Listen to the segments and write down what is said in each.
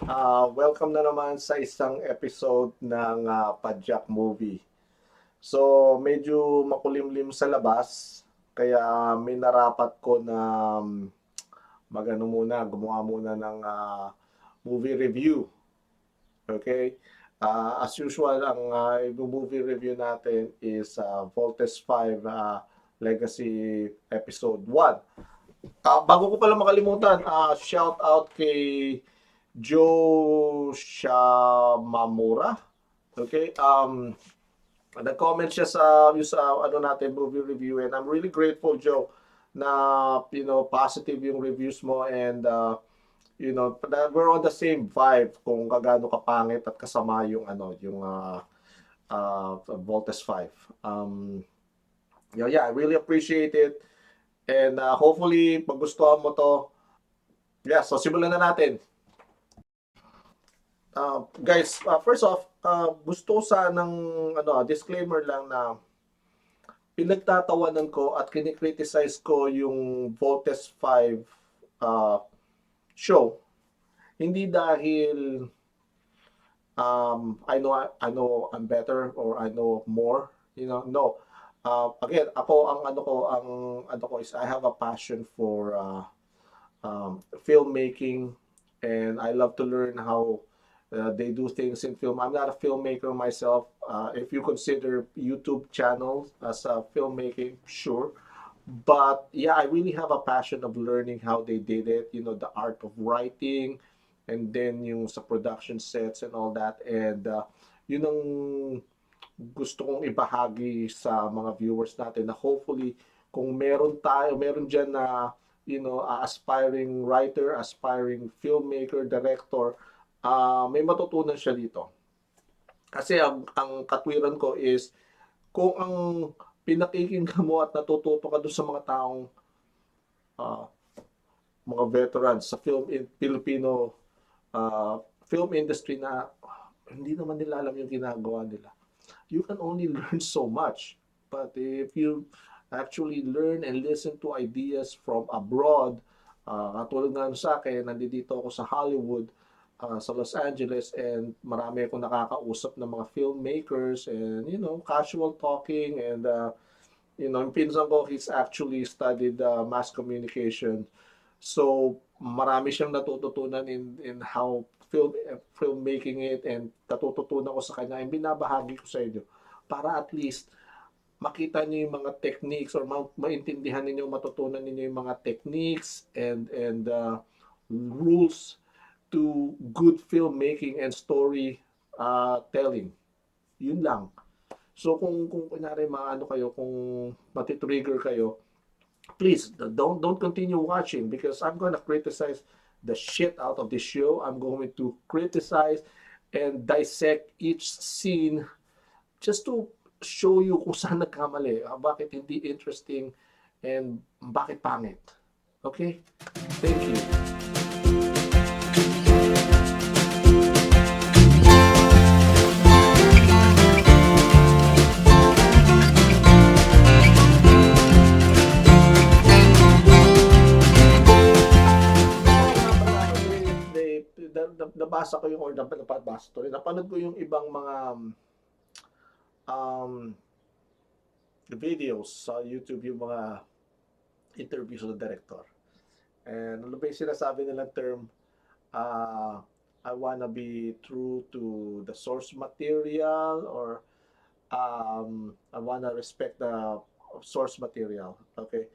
Welcome na naman sa isang episode ng Padjak Movie. So, medyo makulimlim sa labas, kaya minarapat ko na gumawa muna ng movie review. Okay? As usual, ang movie review natin is Voltes 5 Legacy Episode 1. Bago ko pala makalimutan, shout out kay Joe Shamamura. Okay? Nag-comment siya sa ano natin movie review, and I'm really grateful, Joe, na positive yung reviews mo, and we're on the same vibe kung gaano kapangit at kasama yung yung Voltes 5. Yeah, I really appreciate it, and hopefully magustuhan mo to. Yeah, so simulan na natin. Guys, first off, gusto sanang disclaimer lang na pinagtatawanan ko at kinikriticize ko yung Voltes 5 show. Hindi dahil I know I'm better or I know more, no. Again, ang ano ko is I have a passion for filmmaking, and I love to learn how they do things in film. I'm not a filmmaker myself. If you consider YouTube channels as a filmmaking, sure. But yeah, I really have a passion of learning how they did it, the art of writing, and then yung sa production sets and all that. And yun ang gusto kong ibahagi sa mga viewers natin, na hopefully kung meron dyan na aspiring writer, aspiring filmmaker, director, may matutunan siya dito. Kasi ang katwiran ko is, kung ang pinakikinggan mo at natututo ka doon sa mga taong uh, mga veterans sa Filipino film industry na hindi naman nila alam yung ginagawa nila, you can only learn so much. But if you actually learn and listen to ideas from abroad, katulad nga sa akin, nandito ako sa Hollywood, sa Los Angeles, and marami akong nakakausap ng mga filmmakers, and casual talking, and yung pinsan ko, he's actually studied mass communication. So, marami siyang natututunan in how filmmaking it, and natututunan ko sa kanya, and binabahagi ko sa inyo para at least makita niyo yung mga techniques, or maintindihan ninyo, matutunan ninyo yung mga techniques and rules to good filmmaking and story telling. Yun lang. So kung kunyari maano kayo, kung matitrigger kayo, please don't continue watching, because I'm gonna criticize the shit out of this show. I'm going to criticize and dissect each scene just to show you kung saan nagkamali, bakit hindi interesting, and bakit pangit. Okay? Thank you. Nabasa ko yung, or napabasa to rin, napanood ko yung ibang mga um, videos sa YouTube, yung mga interviews ng director. And ano ba yung sinasabi nilang term? I wanna be true to the source material, or I wanna respect the source material. Okay?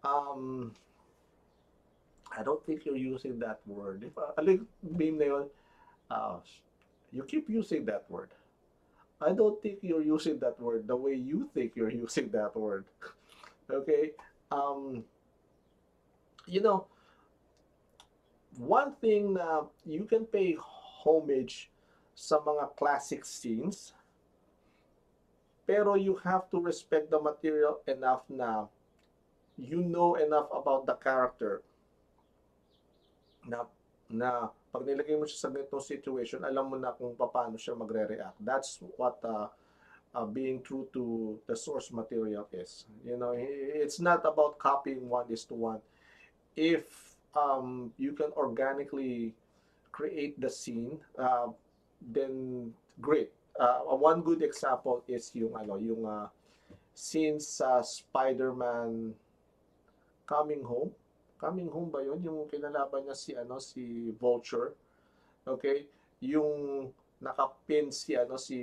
Um, I don't think you're using that word. If alin meme na yun, uh, you keep using that word. I don't think you're using that word the way you think you're using that word. Okay? Um, you know, one thing na you can pay homage sa mga classic scenes, pero you have to respect the material enough na you know enough about the character na pag nilagay mo siya sa ganitong situation, alam mo na kung paano siya magre-react. That's what being true to the source material is. It's not about copying one is to one. If you can organically create the scene, then great. One good example is yung yung scene sa Spider-Man Coming Home. Coming Home ba yun? Yung kinalaban niya si Vulture. Okay? Yung nakapin si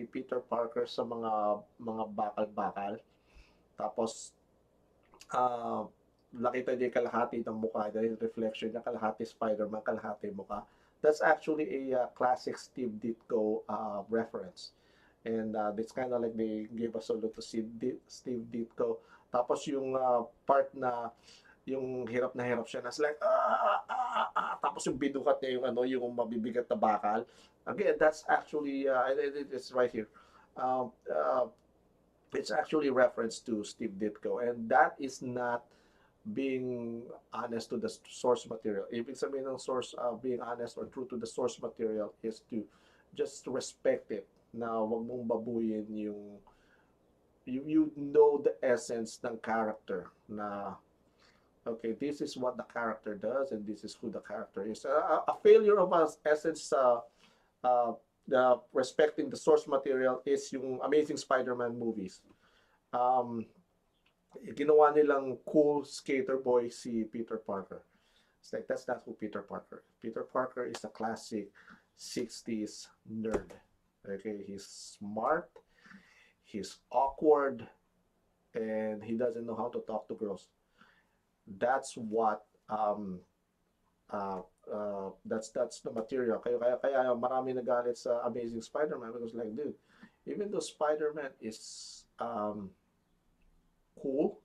Peter Parker sa mga bakal-bakal. Tapos nakita niya yung kalahati ng mukha dahil reflection niya, kalahati Spider-Man, kalahati mukha. That's actually a classic Steve Ditko reference. And it's kind of like they gave a salute to Steve Ditko. Tapos yung part na yung hirap na hirap siya, nas like, tapos yung binukat niya yung mabibigat na bakal. Again, that's actually, it's right here. It's actually reference to Steve Ditko, and that is not being honest to the source material. Ibig sabihin ng source, being honest or true to the source material is to just respect it, na wag mong babuyin you know the essence ng character, na okay, this is what the character does and this is who the character is. A failure of us essence uh, respecting the source material is yung Amazing Spider-Man movies. Ginawa nilang cool skater boy si Peter Parker. It's like, that's not who Peter Parker. Peter Parker is a classic 60s nerd. Okay, he's smart, he's awkward, and he doesn't know how to talk to girls. That's what that's the material. Kaya marami nagalit sa Amazing Spider-Man because like, dude, even though Spider-Man is cool,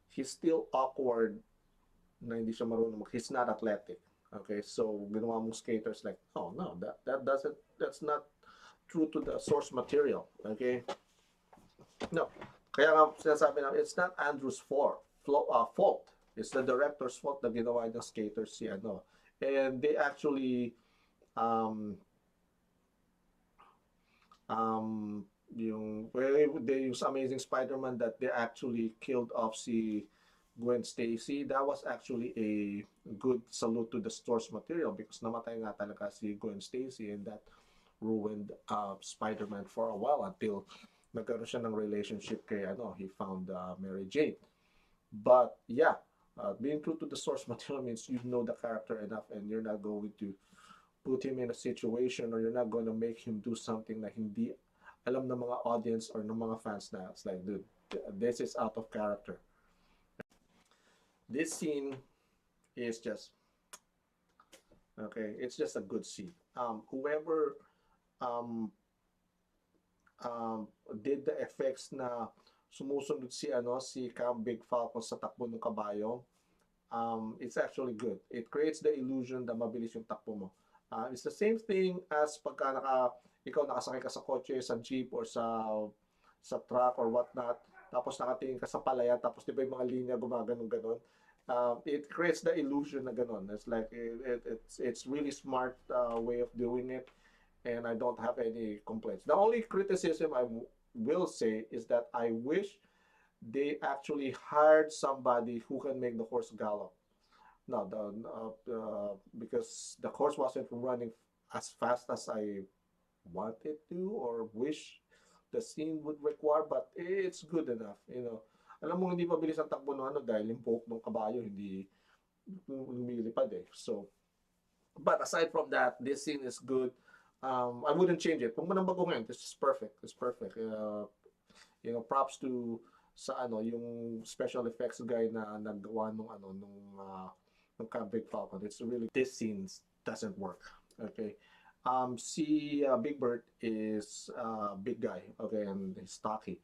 he's still awkward na hindi siya marunong he's not athletic. Okay, so ginawa mong skaters like, oh no, that's not true to the source material. Okay, no, kaya nga sinasabi na it's not Andrew's fault. It's the director's fault na ginawa ng skaters and they actually they use Amazing Spider-Man that they actually killed off si Gwen Stacy. That was actually a good salute to the source material because namatay nga talaga si Gwen Stacy, and that ruined Spider-Man for a while until nagkaroon siya ng relationship kay he found Mary Jane. But yeah, being true to the source material means you know the character enough and you're not going to put him in a situation, or you're not going to make him do something na hindi alam ng mga audience or ng mga fans na it's like, dude, this is out of character. This scene is just okay. It's just a good scene. Whoever did the effects na sumusunod si Big Falcon sa takbo ng kabayo, it's actually good. It creates the illusion na mabilis yung takbo mo. It's the same thing as pagka ikaw nakasakay ka sa kotse, sa jeep, or sa truck or whatnot, tapos nakatingin ka sa palayan, tapos di ba yung mga linya gumaganon-ganon. It creates the illusion na ganon. It's like it's really smart way of doing it, and I don't have any complaints. The only criticism I will say is that I wish they actually hired somebody who can make the horse gallop. No, because the horse wasn't running as fast as I wanted to or wish the scene would require, but it's good enough. Alam mo, hindi mabilis ang takbo ng dahil yung poke ng kabayo hindi lumilipad eh. So, but aside from that, this scene is good. I wouldn't change it. Kung manang baguhin, this is perfect. It's perfect. Props to sa yung special effects guy na naggawa nung Big Falcon. It's really, this scene doesn't work. Okay. Si Big Bird is big guy, okay, and he's stocky.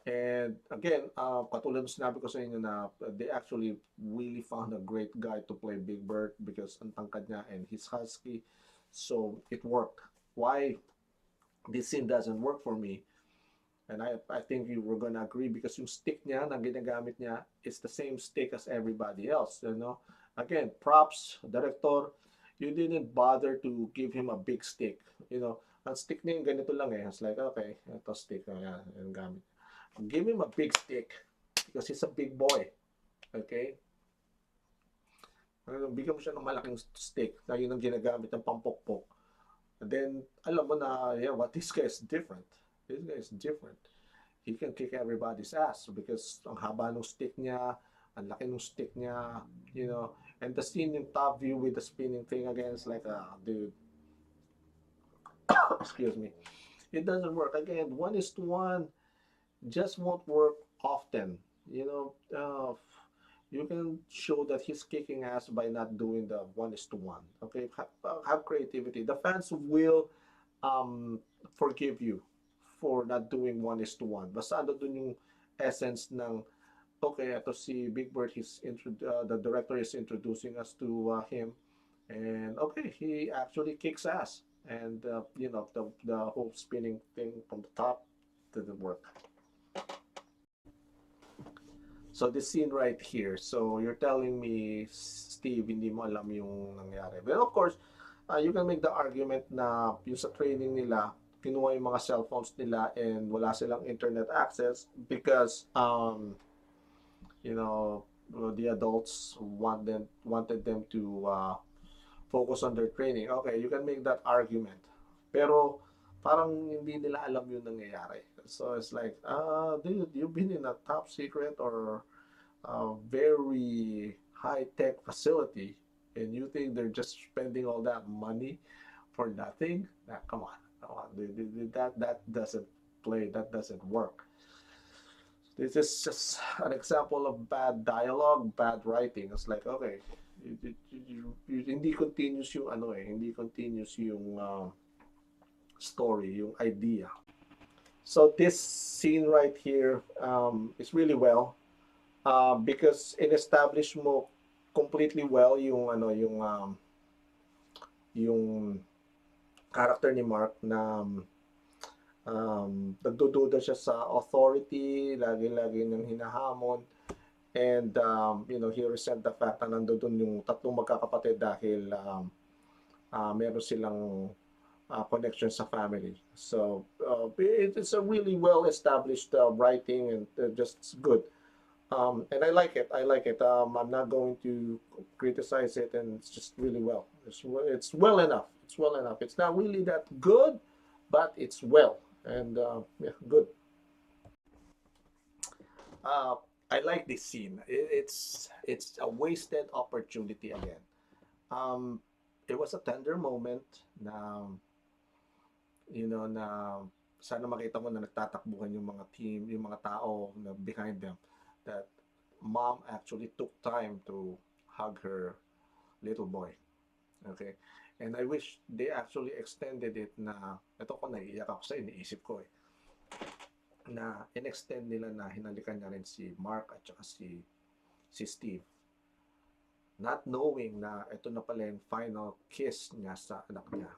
And again, katulad ng sinabi ko sa inyo na they actually really found a great guy to play Big Bird because ang tangkad niya and he's husky, so it worked. Why this scene doesn't work for me, and I think you were gonna agree, because yung stick niya na ginagamit niya is the same stick as everybody else. Again, props, director, you didn't bother to give him a big stick. Ang stick niya yung ganito lang eh. It's like, okay, ito stick na yan, yung gamit. Give him a big stick because he's a big boy. Okay? Bigyan mo siya ng malaking stick na yun ang ginagamit ng pampokpok. And then, alam mo na, yeah, what this guy is different. This guy is different. He can kick everybody's ass because ang haba ng stick niya, ang laki ng stick niya, you know. And the scene in top view with the spinning thing again is like, dude, excuse me. It doesn't work. Again, 1:1 just won't work often. You know, you can show that he's kicking ass by not doing the 1:1. Okay, have creativity. The fans will um, forgive you for not doing 1:1. Basta ano dun yung essence ng okay, ito si Big Bird, the director is introducing us to him, and okay, he actually kicks ass, and you know the whole spinning thing from the top didn't work. So this scene right here, so you're telling me, Steve, hindi mo alam yung nangyari. But of course, you can make the argument na yung sa training nila, kinuha yung mga cellphones nila and wala silang internet access because you know, the adults wanted them to focus on their training. Okay, you can make that argument. Pero parang hindi nila alam yung nangyayari. So it's like, dude, you've been in a top secret or a very high-tech facility and you think they're just spending all that money for nothing? Nah, come on. Come on. That doesn't play. That doesn't work. This is just an example of bad dialogue, bad writing. It's like, okay, hindi continuous yung ano hindi continuous yung story, yung idea. So this scene right here is really well because in-establish mo completely well yung character ni Mark na nagdududa siya sa authority, lagi-lagi niyang hinahamon. And, you know, he resent the fact na nandoon yung tatlong magkakapatid dahil meron silang connection sa family. So, it's a really well-established writing and just good. And I like it. I like it. I'm not going to criticize it, and it's just really well. It's well enough. It's well enough. It's not really that good, but it's well. And yeah, good. Uh, I like this scene. It's a wasted opportunity again. Um, it was a tender moment na na sana makita mo na nagtatakbuhan yung mga team, yung mga tao na behind them. That mom actually took time to hug her little boy. Okay? And I wish they actually extended it na, ito ko naiiyak ako sa iniisip ko na in-extend nila na hinalikan niya rin si Mark at saka si Steve. Not knowing na ito na pala yung final kiss niya sa anak niya.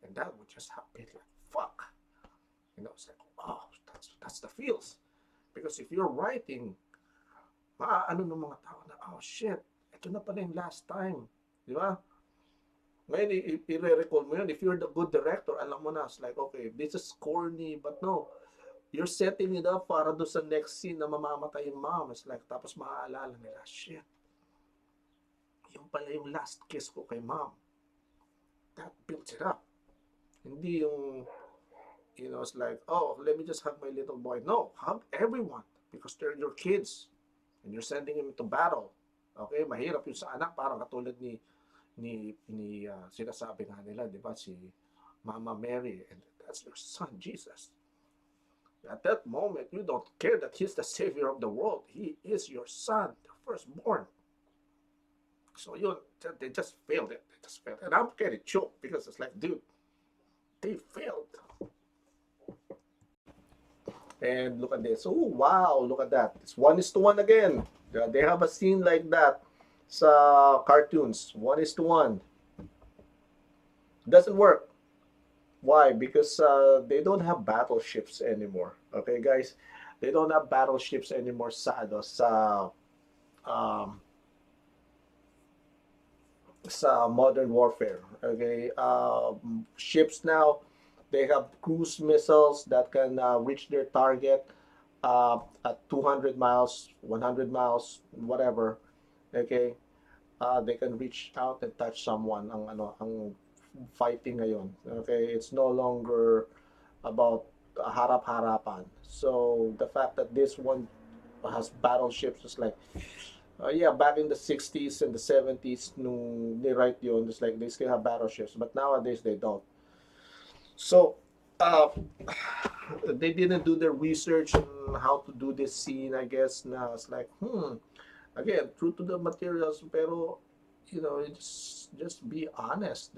And that would just happen like, fuck. You know, it's like, oh, that's the feels. Because if you're writing, maaano ng mga tao na, oh shit, ito na pala yung last time. Di ba? Ngayon, i-recall mo yun. If you're the good director, alam mo na, it's like, okay, this is corny, but no. You're setting it up para doon sa next scene na mamamatay yung mom. It's like, tapos maaalala nila, shit. Yung pala yung last kiss ko kay mom. That builds it up. Hindi yung, you know, it's like, oh, let me just hug my little boy. No, hug everyone because they're your kids and you're sending them into battle. Okay, mahirap yung sa anak, parang katulad ni sinasabi nga nila, di ba, si Mama Mary, and that's your son, Jesus. At that moment, you don't care that he's the savior of the world. He is your son, the firstborn. So they just failed it. They just failed. And I'm getting choked because it's like, dude, they failed. And look at this. Oh, wow, look at that. It's 1:1 again. They have a scene like that sa cartoons. 1:1. Doesn't work. Why? Because they don't have battleships anymore. Okay, guys? They don't have battleships anymore um, sa modern warfare. Okay? Ships now, they have cruise missiles that can reach their target at 200 miles, 100 miles, whatever. Okay? they can reach out and touch someone. Ang fighting ngayon. Okay, it's no longer about harap-harapan. So the fact that this one has battleships is like, yeah, back in the 60s and the 70s nung ni-write yun, it's like they still have battleships, but nowadays they don't. So, uh, they didn't do their research on how to do this scene, I guess, na it's like, again, true to the materials, pero, just be honest.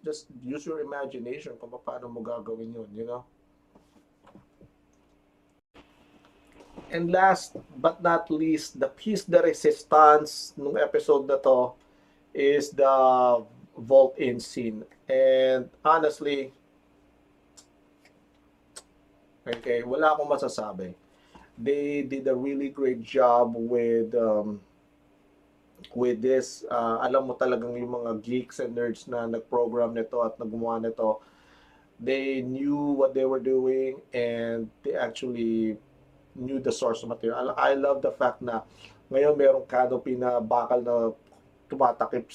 Just use your imagination kung paano mo gagawin yun, you know? And last but not least, the piece de resistance nung episode na to is the vault-in scene. And honestly, okay, wala akong masasabi. They did a really great job with this. Alam mo talagang yung mga geeks and nerds na nag-program nito at naggumawa nito, they knew what they were doing and they actually knew the source of material. I love the fact na ngayon merong canopy na bakal na nagtatakip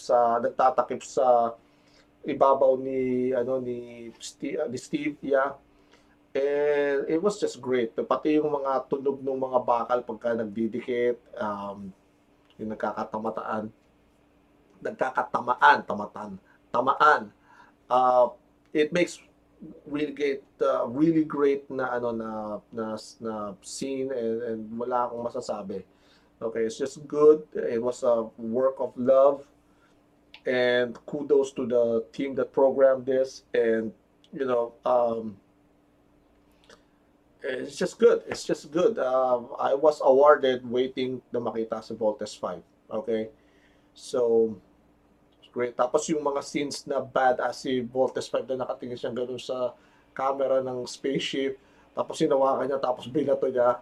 sa ibabaw ni Steve, yeah. And it was just great. Pati yung mga tunog ng mga bakal pagka nagdidikit, yung tamaan. Uh, it makes really great na na scene, and wala akong masasabi. Okay, it's just good. It was a work of love, and kudos to the team that programmed this. And you know, it's just good. It's just good. I was awarded waiting na makita si Voltes 5. Okay? So, great. Tapos yung mga scenes na badass si Voltes 5 na nakatingin siya gano'n sa camera ng spaceship. Tapos hinawakan niya, tapos binato niya.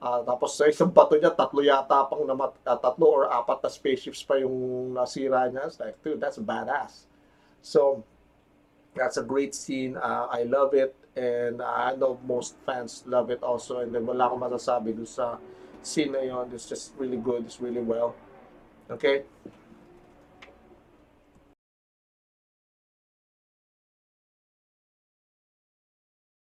Tapos sa isang bato niya, tatlo or apat na spaceships pa yung nasira niya. It's like, dude, that's badass. So, that's a great scene. I love it, and I know most fans love it also. And then wala akong masasabi dun sa scene na yun. It's just really good. It's really well. Okay?